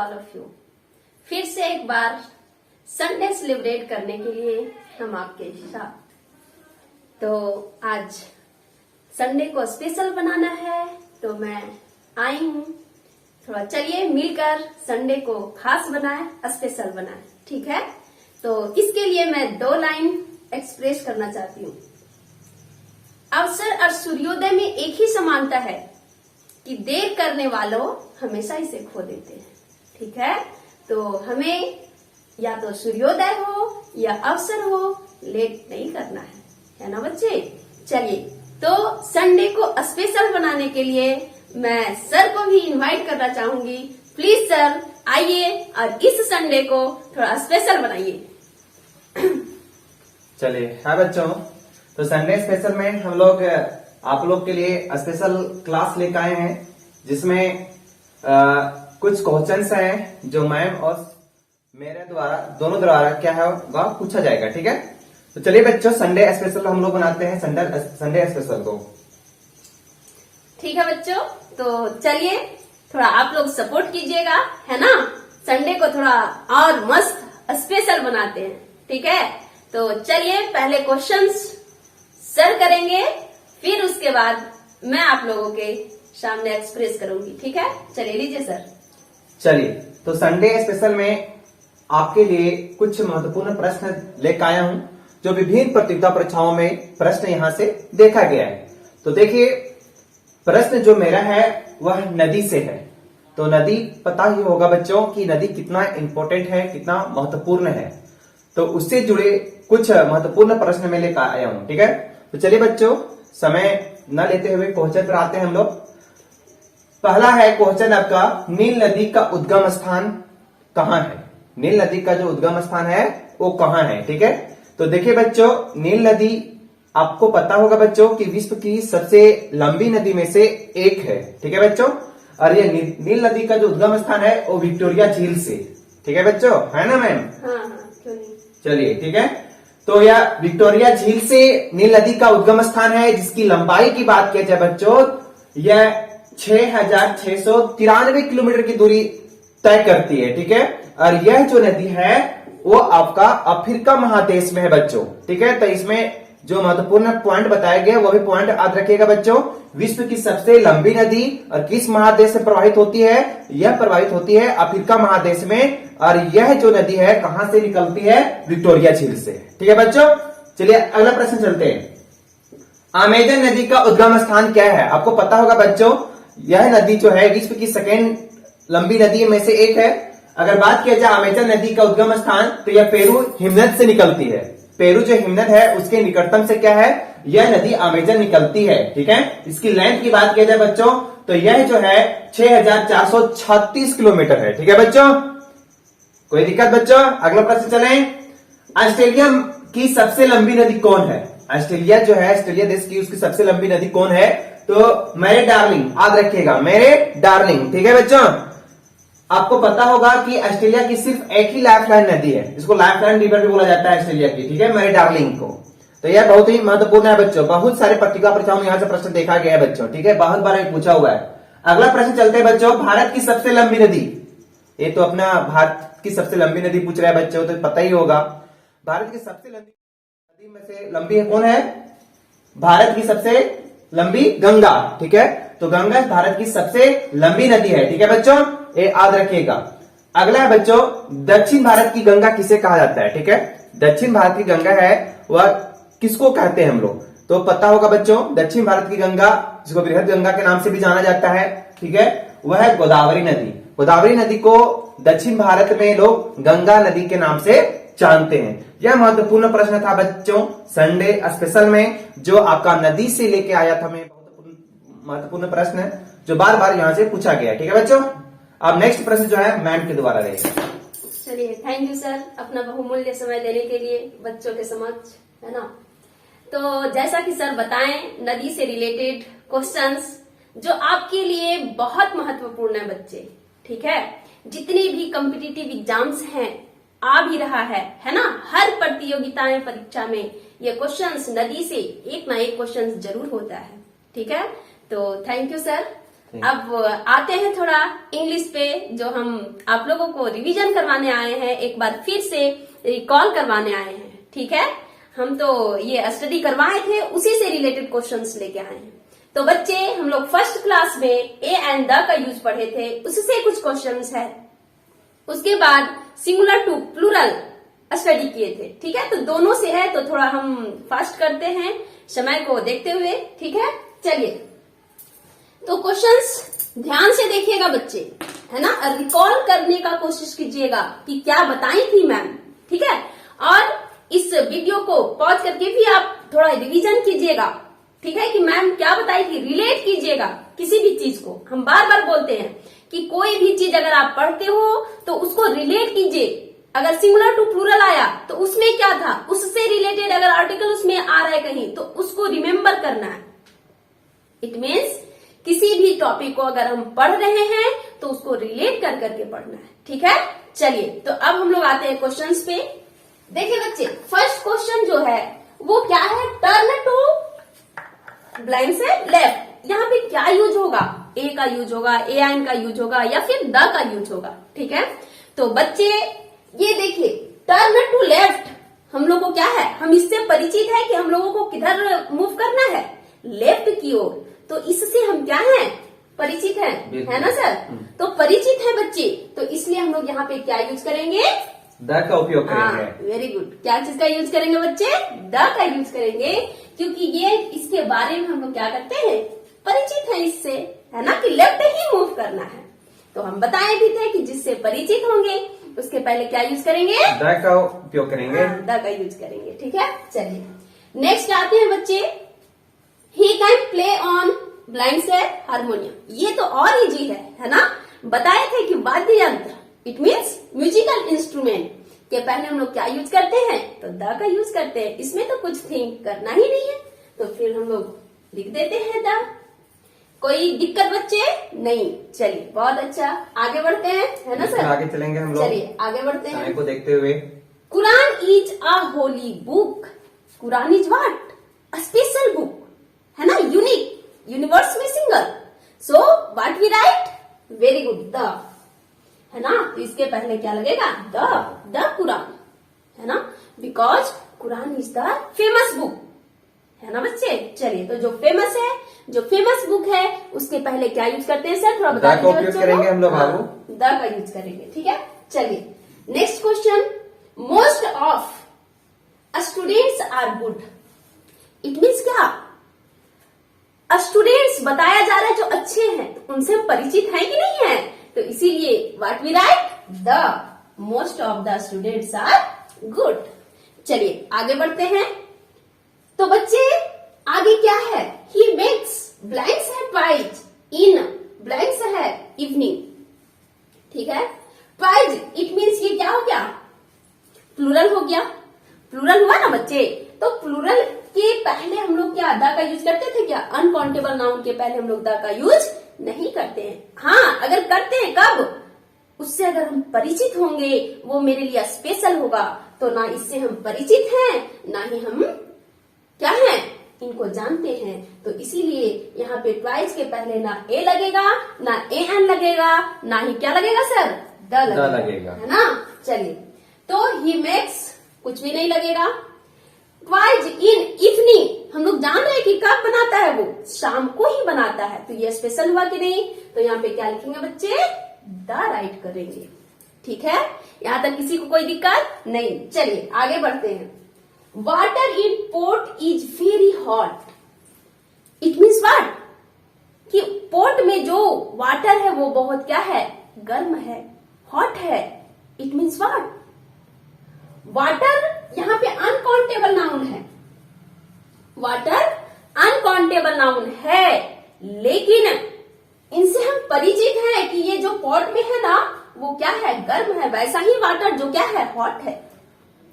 All of you. फिर से एक बार संडे सेलिब्रेट करने के लिए हम आपके साथ। तो आज संडे को स्पेशल बनाना है तो मैं आई हूँ। थोड़ा चलिए मिलकर संडे को खास बनाए, स्पेशल बनाए, ठीक है। तो इसके लिए मैं 2 लाइन एक्सप्रेस करना चाहती हूँ। अवसर और सूर्योदय में एक ही समानता है कि देर करने वालों हमेशा इसे खो देते हैं, ठीक है। तो हमें या तो सूर्योदय हो या अवसर हो, लेट नहीं करना है ना बच्चे। चलिए, तो संडे को स्पेशल बनाने के लिए मैं सर को भी इनवाइट करना चाहूंगी। प्लीज सर आइए और इस संडे को थोड़ा स्पेशल बनाइए। चलिए, हाँ बच्चों, तो संडे स्पेशल में हम लोग आप लोग के लिए स्पेशल क्लास लेकर आए हैं, जिसमें कुछ क्वेश्चंस हैं जो मैम और मेरे द्वारा दोनों द्वारा क्या है वह पूछा जाएगा, ठीक है। तो चलिए बच्चों, संडे स्पेशल हम लोग बनाते हैं संडे स्पेशल को। ठीक है बच्चों, तो चलिए थोड़ा आप लोग सपोर्ट कीजिएगा, है ना। संडे को थोड़ा और मस्त स्पेशल बनाते हैं, ठीक है। तो चलिए पहले क्वेश्चंस सर करेंगे, फिर उसके बाद मैं आप लोगों के सामने एक्सप्रेस करूंगी, ठीक है। चलिए लीजिए सर। चलिए, तो संडे स्पेशल में आपके लिए कुछ महत्वपूर्ण प्रश्न लेकर आया हूं, जो विभिन्न प्रतियोगिता परीक्षाओं में प्रश्न यहां से देखा गया है। तो देखिए, प्रश्न जो मेरा है वह नदी से है। तो नदी पता ही होगा बच्चों कि नदी कितना इंपॉर्टेंट है, कितना महत्वपूर्ण है। तो उससे जुड़े कुछ महत्वपूर्ण प्रश्न में लेकर आया हूं, ठीक है। तो चलिए बच्चों, समय न लेते हुए क्वेश्चन पर आते हैं हम लोग। पहला है क्वेश्चन आपका, नील नदी का उद्गम स्थान कहाँ है। नील नदी का जो उद्गम स्थान है वो कहाँ है, ठीक है। तो देखिए बच्चों, नील नदी आपको पता होगा बच्चों कि विश्व की सबसे लंबी नदी में से एक है, ठीक है बच्चों। और ये नील नदी का जो उद्गम स्थान है वो विक्टोरिया झील से, ठीक है बच्चों, है ना मैम। हाँ, क्यों नहीं। चलिए, ठीक है। तो यह विक्टोरिया झील से नील नदी का उद्गम स्थान है, जिसकी लंबाई की बात की जाए बच्चों, यह 6,693 किलोमीटर की दूरी तय करती है, ठीक है। और यह जो नदी है वो आपका अफ्रीका महादेश में है बच्चों, ठीक है। तो इसमें जो महत्वपूर्ण पॉइंट बताया गया वो भी पॉइंट याद रखिएगा बच्चों। विश्व की सबसे लंबी नदी और किस महादेश से प्रवाहित होती है, यह प्रवाहित होती है अफ्रीका महादेश में। और यह जो नदी है कहां से निकलती है, विक्टोरिया झील से, ठीक है बच्चों। चलिए अगला प्रश्न चलते हैं। अमेजन नदी का उद्गम स्थान क्या है। आपको पता होगा बच्चों, यह नदी जो है विश्व की सेकेंड लंबी नदी में से एक है। अगर बात किया जाए अमेजन नदी का उद्गम स्थान, तो यह पेरू हिमनद से निकलती है। पेरू जो हिमनद है उसके निकटतम से क्या है, यह नदी अमेजन निकलती है, ठीक है। इसकी लेंथ की बात किया जाए बच्चों, तो यह जो है 6,436 किलोमीटर है, ठीक है बच्चों। कोई दिक्कत बच्चों। अगला प्रश्न चलें। ऑस्ट्रेलिया की सबसे लंबी नदी कौन है। ऑस्ट्रेलिया जो है, ऑस्ट्रेलिया देश की उसकी सबसे लंबी नदी कौन है, तो मेरे डार्लिंग, याद रखिएगा, मेरे डार्लिंग, ठीक है बच्चों। आपको पता होगा कि ऑस्ट्रेलिया की सिर्फ एक ही लाइफलाइन नदी है, इसको लाइफलाइन रिवर भी बोला जाता है ऑस्ट्रेलिया की, ठीक है, मेरे डार्लिंग को। तो यह बहुत ही महत्वपूर्ण है बच्चों। बहुत सारे पत्रिका परीक्षाओं में यहाँ से प्रश्न देखा गया है बच्चों, ठीक है, बहुत बार पूछा हुआ है। अगला प्रश्न चलते हैं बच्चों, भारत की सबसे लंबी नदी। ये तो अपना भारत की सबसे लंबी नदी पूछ रहा है बच्चों, तो पता ही होगा। भारत की सबसे लंबी नदी में से लंबी है कौन है, भारत की सबसे लंबी गंगा, ठीक है। तो गंगा भारत की सबसे लंबी नदी है, ठीक है बच्चों, ये याद रखिएगा। अगला है बच्चों, दक्षिण भारत की गंगा किसे कहा जाता है, ठीक है। दक्षिण भारत की गंगा है वह किसको कहते हैं हम लोग, तो पता होगा बच्चों, दक्षिण भारत की गंगा, जिसको बृहद गंगा के नाम से भी जाना जाता है, ठीक है, वह है गोदावरी नदी। गोदावरी नदी को दक्षिण भारत में लोग गंगा नदी के नाम से जानते हैं। यह महत्वपूर्ण प्रश्न था बच्चों संडे स्पेशल में, जो आपका नदी से लेके आया था मैं, महत्वपूर्ण प्रश्न है जो बार बार यहाँ से पूछा गया, ठीक है बच्चों। अब नेक्स्ट प्रश्न जो है मैम के द्वारा रहेगा। चलिए, थैंक यू सर अपना बहुमूल्य समय देने के लिए बच्चों के समक्ष, है ना। तो जैसा कि सर बताएं, नदी से रिलेटेड क्वेश्चंस जो आपके लिए बहुत महत्वपूर्ण है बच्चे, ठीक है। जितनी भी कॉम्पिटिटिव एग्जाम्स हैं आ भी रहा है ना, हर प्रतियोगिताएं परीक्षा में ये क्वेश्चंस नदी से एक ना एक क्वेश्चंस जरूर होता है, ठीक है। तो थैंक यू सर। अब आते हैं थोड़ा इंग्लिश पे, जो हम आप लोगों को रिवीजन करवाने आए हैं, एक बार फिर से रिकॉल करवाने आए हैं। ठीक है, हम तो ये स्टडी करवाए थे, उसी से रिलेटेड क्वेश्चंस लेके आए हैं। तो बच्चे, हम लोग फर्स्ट क्लास में ए एंड द का यूज पढ़े थे, उससे कुछ क्वेश्चंस है। उसके बाद सिंगुलर टू प्लूरल स्टडी किए थे। ठीक है, तो दोनों से है, तो थोड़ा हम फास्ट करते हैं समय को देखते हुए। ठीक है, चलिए तो क्वेश्चंस ध्यान से देखिएगा बच्चे, है ना, और रिकॉल करने का कोशिश कीजिएगा कि क्या बताई थी मैम। ठीक है, और इस वीडियो को पॉज करके भी आप थोड़ा रिवीजन कीजिएगा। ठीक है, कि मैम क्या बताई थी, रिलेट कीजिएगा किसी भी चीज को। हम बार बार बोलते हैं कि कोई भी चीज अगर आप पढ़ते हो तो उसको रिलेट कीजिए। अगर सिंगुलर टू प्लूरल आया तो उसमें क्या था, उससे रिलेटेड अगर आर्टिकल उसमें आ रहा है कहीं, तो उसको रिमेम्बर करना है। इट मीन्स किसी भी टॉपिक को अगर हम पढ़ रहे हैं तो उसको रिलेट कर करके पढ़ना है। ठीक है, चलिए तो अब हम लोग आते हैं क्वेश्चंस पे। देखिए बच्चे, फर्स्ट क्वेश्चन जो है वो क्या है, टर्न टू ब्लाइंड से लेफ्ट। यहाँ पे क्या यूज होगा, ए का यूज होगा, ए एन का यूज होगा, या फिर द का यूज होगा। ठीक है, तो बच्चे ये देखिए, टर्न टू लेफ्ट हम लोग को क्या है, हम इससे परिचित है कि हम लोगों को किधर मूव करना है, लेफ्ट की ओर। तो इससे हम क्या हैं, परिचित हैं, है ना सर। तो परिचित है बच्चे, तो इसलिए हम लोग यहाँ पे क्या यूज करेंगे, द का उपयोग करेंगे। वेरी गुड, क्या चीज का यूज करेंगे बच्चे, द का यूज करेंगे, क्योंकि ये इसके बारे में हम लोग क्या करते हैं, परिचित है इससे, है ना, कि लेफ्ट ही मूव करना है। तो हम बताए भी थे कि जिससे परिचित होंगे उसके पहले क्या यूज करेंगे, द का उपयोग करेंगे, द का यूज करेंगे। ठीक है, चलिए नेक्स्ट आते हैं बच्चे, he can play on blind से हारमोनियम। ये तो और इजी है ना, बताए थे कि वाद्य यंत्र, इट मीन्स म्यूजिकल इंस्ट्रूमेंट के पहले हम लोग क्या यूज करते हैं, तो द का यूज करते हैं। इसमें तो कुछ थिंक करना ही नहीं है, तो फिर हम लोग लिख देते हैं द। कोई दिक्कत बच्चे नहीं, चलिए बहुत अच्छा, आगे बढ़ते हैं, है ना सर। आगे चलेंगे हम लोग, चलिए आगे बढ़ते हैं। समय को देखते हुए, Quran is a holy book. Quran is what, a special book, है ना, यूनिक, यूनिवर्स में single. So what we write, very good, the, है ना। तो इसके पहले क्या लगेगा, द कुरान, है ना, because Quran is the famous book, है ना बच्चे। चलिए, तो जो फेमस है, जो फेमस बुक है, उसके पहले क्या यूज करते हैं सर, थोड़ा बता दीजिए बच्चों को। करेंगे हम लोग बाबू, द का यूज करेंगे। ठीक है, चलिए next question, most of students are good. It means क्या, स्टूडेंट्स बताया जा रहा है जो अच्छे हैं, तो उनसे हम परिचित हैं कि नहीं है, तो इसीलिए what we write, the most of the students are good. चलिए आगे बढ़ते हैं। तो बच्चे आगे क्या है, ही मेक्स ब्लैंक्स है ट्वाइज इन, ब्लैंक्स है इवनिंग। ठीक है, ट्वाइज इट मीन्स ये क्या हो गया, प्लूरल हो गया, प्लूरल हुआ ना बच्चे। तो प्लूरल के पहले हम लोग क्या द का यूज करते थे क्या, अनकाउंटेबल नाउन के पहले हम लोग द का यूज नहीं करते हैं। हाँ, अगर करते हैं कब, उससे अगर हम परिचित होंगे, वो मेरे लिए स्पेशल होगा। तो ना इससे हम परिचित हैं, ना ही हम क्या है, इनको जानते हैं। तो इसीलिए यहाँ पे ट्वाइस के पहले ना ए लगेगा, ना ए एन लगेगा, ना ही क्या लगेगा सर, द लगेगा, है ना। चलिए, तो ही मेक्स कुछ भी नहीं लगेगा। ट्वाइस इन इवनिंग हम लोग जान रहे हैं कि कब बनाता है, वो शाम को ही बनाता है। तो ये स्पेशल हुआ कि नहीं, तो यहाँ पे क्या लिखेंगे बच्चे, द राइट करेंगे। ठीक है, यहाँ तक किसी को कोई दिक्कत नहीं। चलिए आगे बढ़ते हैं। Water in pot is very hot. It means what, कि पोट में जो वाटर है वो बहुत क्या है, गर्म है, हॉट है। इट मीन्स व्हाट, वाटर यहाँ पे अनकाउंटेबल नाउन है, वाटर अनकाउंटेबल नाउन है, लेकिन इनसे हम परिचित हैं कि ये जो पॉट में है ना, वो क्या है, गर्म है। वैसा ही वाटर जो क्या है, हॉट है।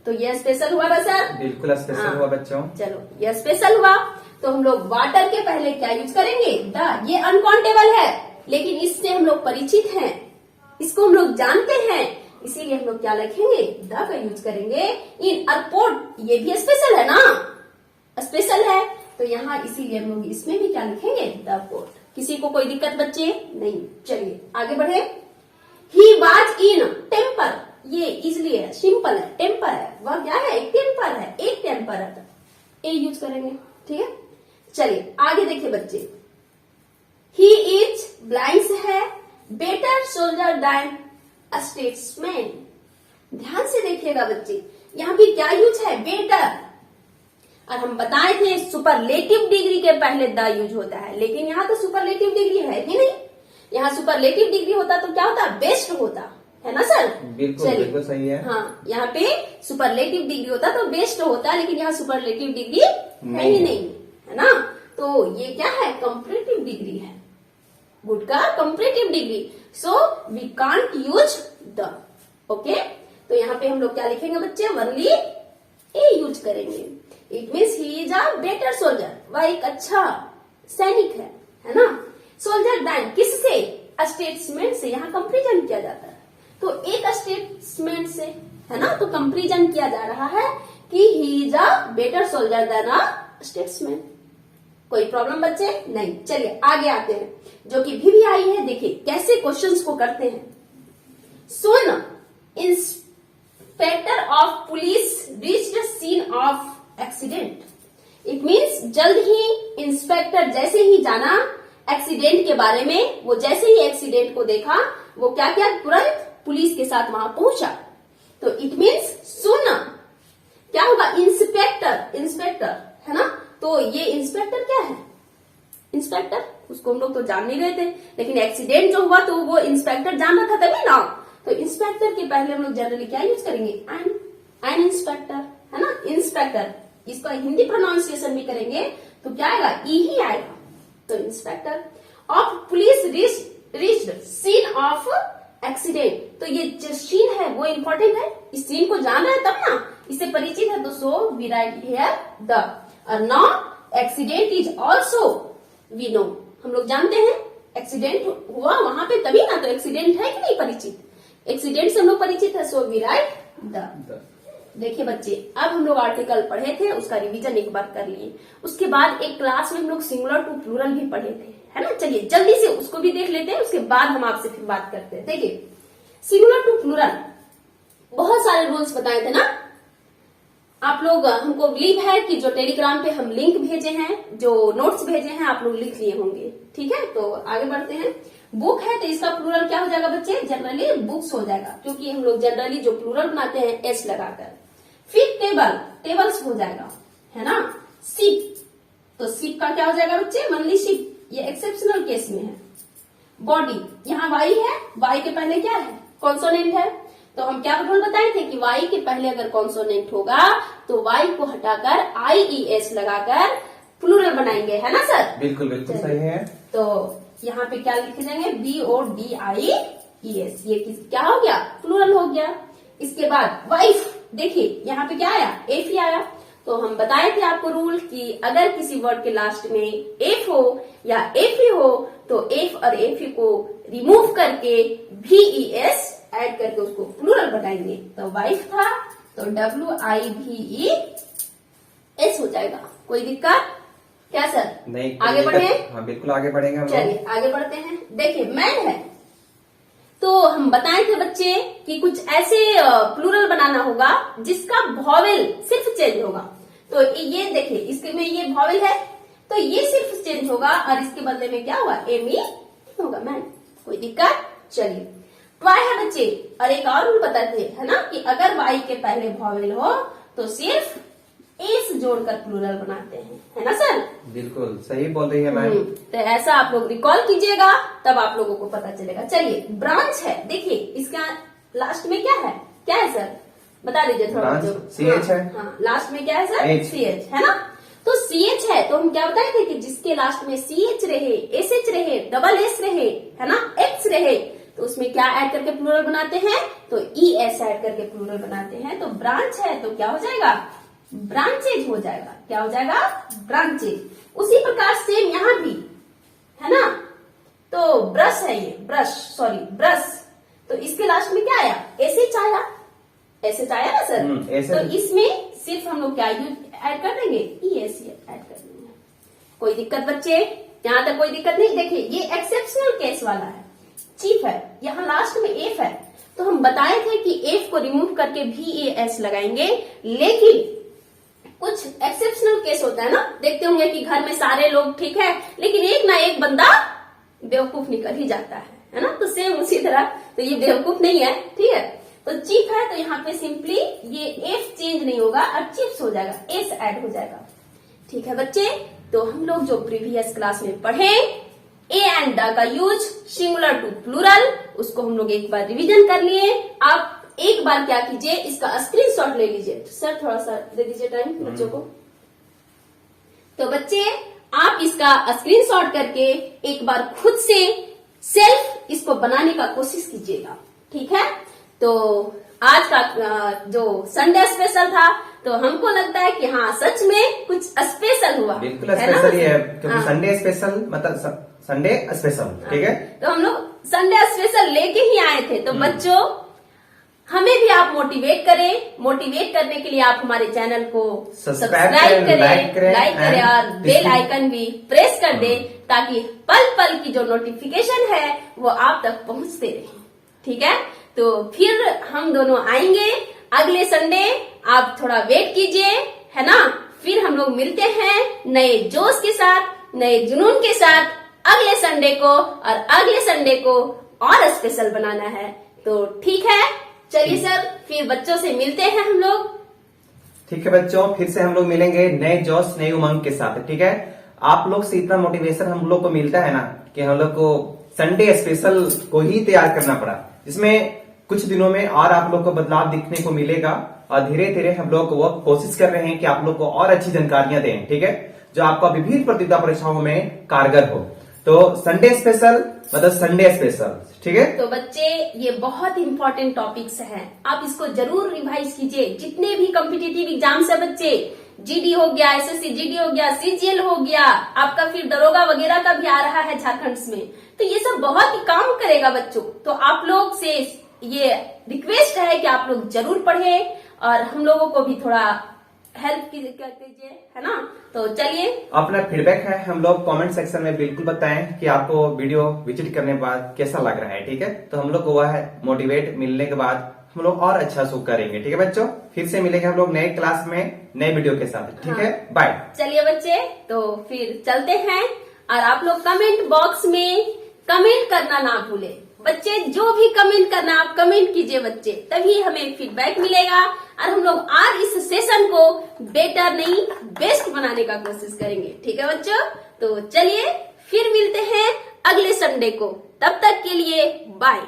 तो ये स्पेशल हुआ ना सर, बिल्कुल स्पेशल हुआ बच्चों। चलो ये स्पेशल हुआ, तो हम लोग वाटर के पहले क्या यूज करेंगे, द। ये अनकाउंटेबल है, लेकिन इससे हम लोग परिचित हैं, इसको हम लोग जानते हैं, इसीलिए हम लोग क्या लिखेंगे, द का यूज करेंगे। इन अरपोर्ट, ये भी स्पेशल है ना, स्पेशल है, तो यहाँ इसीलिए हम लोग इसमें भी क्या लिखेंगे, द पोर्ट। किसी को कोई दिक्कत बच्चे? नहीं। चलिए आगे बढ़े। ही वॉज इन टेम्पर, ये इजली है, सिंपल है, टेम्पर है, वह क्या है? एक टेम्पर है, एक टेम्पर है, ए यूज करेंगे, ठीक है। चलिए आगे देखिए बच्चे, ही इज ब्लाइंड है, बेटर सोल्जर दैन अ स्टेट्समैन। ध्यान से देखिएगा बच्चे, यहाँ पे क्या यूज है? बेटर। और हम बताए थे सुपरलेटिव डिग्री के पहले द यूज होता है, लेकिन यहाँ तो सुपरलेटिव डिग्री है ही नहीं। यहाँ सुपरलेटिव डिग्री होता तो क्या होता? बेस्ट होता है ना सर? बिल्कुल बिल्कुल सही है। हाँ, यहाँ पे सुपरलेटिव डिग्री होता तो बेस्ट होता, लेकिन यहाँ सुपरलेटिव डिग्री है ही नहीं, है ना। तो ये क्या है? कंपैरेटिव डिग्री है, गुड का comparative degree. So we can't use the. Okay, तो यहाँ पे हम लोग क्या लिखेंगे बच्चे? ओनली ए यूज करेंगे। It means he is a better soldier, वह एक अच्छा सैनिक है ना। सोल्जर दैन किससे? स्टेट्समैन से, यहाँ कंपेरिजन किया जाता है, तो एक स्टेट्समैन से, है ना। तो कंपेरिजन किया जा रहा है कि he is a better soldier than a statesman. कोई प्रॉब्लम बच्चे? नहीं। चलिए आगे आते हैं, जो कि भी आई है। देखिए कैसे क्वेश्चंस को करते हैं। सुन inspector of police reached scene of accident. It means जल्द ही इंस्पेक्टर जैसे ही जाना एक्सीडेंट के बारे में, वो जैसे ही एक्सीडेंट को देखा, वो क्या किया? तुरंत पुलिस के साथ वहां पहुंचा। तो इट मीन्स सुन क्या होगा? इंस्पेक्टर, इंस्पेक्टर है ना। तो ये इंस्पेक्टर क्या है? इंस्पेक्टर, उसको हम लोग तो जान नहीं रहे थे, लेकिन एक्सीडेंट जो हुआ तो वो इंस्पेक्टर जाना था तभी ना। तो इंस्पेक्टर के पहले हम लोग जनरली क्या यूज करेंगे? एन इंस्पेक्टर, है ना। इंस्पेक्टर, इसका हिंदी प्रोनाउंसिएशन भी करेंगे तो क्या आएगा? ई ही आएगा। तो inspector of police reached scene of accident. तो ये जो सीन है वो इंपॉर्टेंट है, इस सीन को जाना है तब ना, इससे परिचित है, तो so we write here the. और now accident is also we know, हम लोग जानते हैं एक्सीडेंट हुआ वहां पे तभी ना, तो एक्सीडेंट है कि नहीं परिचित? एक्सीडेंट से हम लोग परिचित है, सो वी राइट द। देखिए बच्चे, अब हम लोग आर्टिकल पढ़े थे, उसका रिवीजन एक बार कर लिए। उसके बाद एक क्लास में हम लोग सिंगुलर टू प्लूरल भी पढ़े थे, है ना। चलिए जल्दी से उसको भी देख लेते हैं, उसके बाद हम आपसे फिर बात करते हैं। देखिए सिंगुलर टू प्लूरल बहुत सारे रूल्स बताए थे ना आप लोग। हमको बिलीव है कि जो टेलीग्राम पे हम लिंक भेजे हैं, जो नोट्स भेजे हैं, आप लोग लिख लिए होंगे, ठीक है। तो आगे बढ़ते हैं। बुक है तो इसका प्लूरल क्या हो जाएगा बच्चे? जनरली बुक्स हो जाएगा, क्योंकि हम लोग जनरली जो प्लूरल बनाते हैं एस लगाकर। फिर टेबल, टेबल्स हो जाएगा, है ना। शिप, तो शिप का क्या हो जाएगा बच्चे? ओनली शिप, ये एक्सेप्शनल केस में है। बॉडी, यहाँ वाई है, वाई के पहले क्या है? कॉन्सोनेंट है। तो हम क्या रूल बताए थे कि वाई के पहले अगर कॉन्सोनेंट होगा तो वाई को हटाकर IES लगाकर प्लूरल बनाएंगे, है ना सर? बिल्कुल बिल्कुल सही है। तो यहाँ पे क्या लिखे जाएंगे? BODIES, ये क्या हो गया? प्लूरल हो गया। इसके बाद वाइफ, देखिए यहाँ पे क्या आया? एफ ही आया। तो हम बताए थे आपको रूल कि अगर किसी वर्ड के लास्ट में एफ हो या एफ हो तो एफ और एफ को रिमूव करके VES ऐड करके उसको प्लूरल बनाएंगे। तो वाइफ था तो WIVES हो जाएगा। कोई दिक्कत क्या सर? नहीं, आगे बढ़े? हाँ बिल्कुल आगे बढ़ेंगे हम लोग। चलिए आगे बढ़ते हैं। देखिए मैन है तो हम बताए थे बच्चे कि कुछ ऐसे प्लूरल बनाना होगा जिसका वॉवेल सिर्फ चेंज होगा। तो ये देखिए इसके में ये वॉवेल है तो ये सिर्फ चेंज होगा और इसके बदले में क्या होगा? एमी होगा मैन। कोई दिक्कत? चलिए ट्वाई है बच्चे, और एक और रूल बताते हैं, है ना, कि अगर वाई के पहले वॉवेल हो तो सिर्फ एस जोड़कर प्लूरल बनाते हैं, है ना सर? बिल्कुल सही बोल रही है मैम। तो ऐसा आप लोग रिकॉल कीजिएगा तब आप लोगों को पता चलेगा। चलिए ब्रांच है, देखिए इसका लास्ट में क्या है? क्या है सर? बता दीजिए थोड़ा। CH है। हाँ, लास्ट में क्या है सर? H। CH है ना। तो CH है तो हम क्या बताए थे कि जिसके लास्ट में CH रहे, SH रहे, डबल S रहे, है ना, X रहे, तो उसमें क्या ऐड करके प्लूरल बनाते हैं? तो ES ऐड करके प्लूरल बनाते हैं। तो ब्रांच है तो क्या हो जाएगा? ब्रांचेज हो जाएगा। क्या हो जाएगा? ब्रांचेज। उसी प्रकार सेम यहाँ भी, है ना। तो ब्रश है ये, ब्रश, तो इसके लास्ट में क्या आया? SH आया, SH आया ना सर? तो इसमें सिर्फ हम लोग क्या ऐड कर देंगे? ES ऐड कर देंगे। कोई दिक्कत बच्चे? यहाँ तक कोई दिक्कत नहीं। देखिए ये एक्सेप्शनल केस वाला है, चीफ है, यहाँ लास्ट में एफ है, तो हम बताए थे कि एफ को रिमूव करके VAS लगाएंगे। लेकिन कुछ एक्सेप्शनल केस होता है ना, देखते होंगे कि घर में सारे लोग ठीक है लेकिन एक ना एक बंदा बेवकूफ निकल ही जाता है ना। तो सेम उसी तरह, तो ये बेवकूफ नहीं है, ठीक है। तो चीफ है तो यहाँ पे सिंपली ये एफ चेंज नहीं होगा और चिप्स हो जाएगा, एस ऐड हो जाएगा। ठीक है बच्चे, तो हम लोग जो प्रीवियस क्लास में पढ़े ए एंड द का यूज सिंगुलर टू प्लूरल, उसको हम लोग एक बार रिवीजन कर लिए। आप एक बार क्या कीजिए, इसका स्क्रीनशॉट ले लीजिए। सर थोड़ा सा दे दीजिए टाइम बच्चों को। तो बच्चे आप इसका स्क्रीनशॉट करके एक बार खुद से सेल्फ इसको बनाने का कोशिश कीजिएगा, ठीक है। तो आज का जो संडे स्पेशल था, तो हमको लगता है कि हाँ सच में कुछ स्पेशल हुआ, बिल्कुल स्पेशल ही है, क्योंकि संडे स्पेशल मतलब संडे स्पेशल, ठीक है। तो हम लोग संडे स्पेशल लेके ही आए थे। तो बच्चों हमें भी आप मोटिवेट करें, मोटिवेट करने के लिए आप हमारे चैनल को सब्सक्राइब करें, लाइक करें और बेल आइकन भी प्रेस कर दें, ताकि पल पल की जो नोटिफिकेशन है वो आप तक पहुंचते रहे, ठीक है। तो फिर हम दोनों आएंगे अगले संडे, आप थोड़ा वेट कीजिए, है ना। फिर हम लोग मिलते हैं नए जोश के साथ, नए जुनून के साथ अगले संडे को, और अगले संडे को और स्पेशल बनाना है। तो ठीक है, चलिए सर फिर बच्चों से मिलते हैं हम लोग। ठीक है बच्चों, फिर से हम लोग मिलेंगे नए जोश नई उमंग के साथ, ठीक है। आप लोग से इतना मोटिवेशन हम लोग को मिलता है ना कि हम लोग को संडे स्पेशल को ही तैयार करना पड़ा, जिसमें कुछ दिनों में और आप लोग को बदलाव दिखने को मिलेगा, और धीरे धीरे हम लोग वो कोशिश कर रहे हैं कि आप लोग को और अच्छी जानकारियां दें, ठीक है, जो आपका विभिन्न प्रतियोगिता परीक्षाओं में कारगर हो। तो संडे स्पेशल मतलब संडे स्पेशल, ठीक है। तो बच्चे ये बहुत इंपॉर्टेंट टॉपिक्स हैं, आप इसको जरूर रिवाइज कीजिए। जितने भी कॉम्पिटिटिव एग्जाम्स है बच्चे, GD हो गया, SSC GD हो गया, CGL हो गया, आपका फिर दरोगा वगैरह का भी आ रहा है झारखंड में, तो ये सब बहुत ही काम करेगा बच्चों। तो आप लोग से ये रिक्वेस्ट है कि आप लोग जरूर पढ़ें और हम लोगों को भी थोड़ा हेल्प कीजिए, है ना। तो चलिए, अपना फीडबैक है हम लोग कमेंट सेक्शन में बिल्कुल बताएं कि आपको वीडियो विजिट करने के बाद कैसा लग रहा है, ठीक है। तो हम लोग को वह मोटिवेट मिलने के बाद हम लोग और अच्छा शो करेंगे, ठीक है बच्चों। फिर से मिलेंगे हम लोग नए क्लास में नए वीडियो के साथ, ठीक है। बाय। चलिए बच्चे, तो फिर चलते हैं, और आप लोग कमेंट बॉक्स में कमेंट करना ना भूले बच्चे। जो भी कमेंट करना आप कमेंट कीजिए बच्चे, तभी हमें फीडबैक मिलेगा और हम लोग और इस सेशन को बेटर नहीं बेस्ट बनाने का कोशिश करेंगे, ठीक है बच्चों। तो चलिए फिर मिलते हैं अगले संडे को, तब तक के लिए बाय।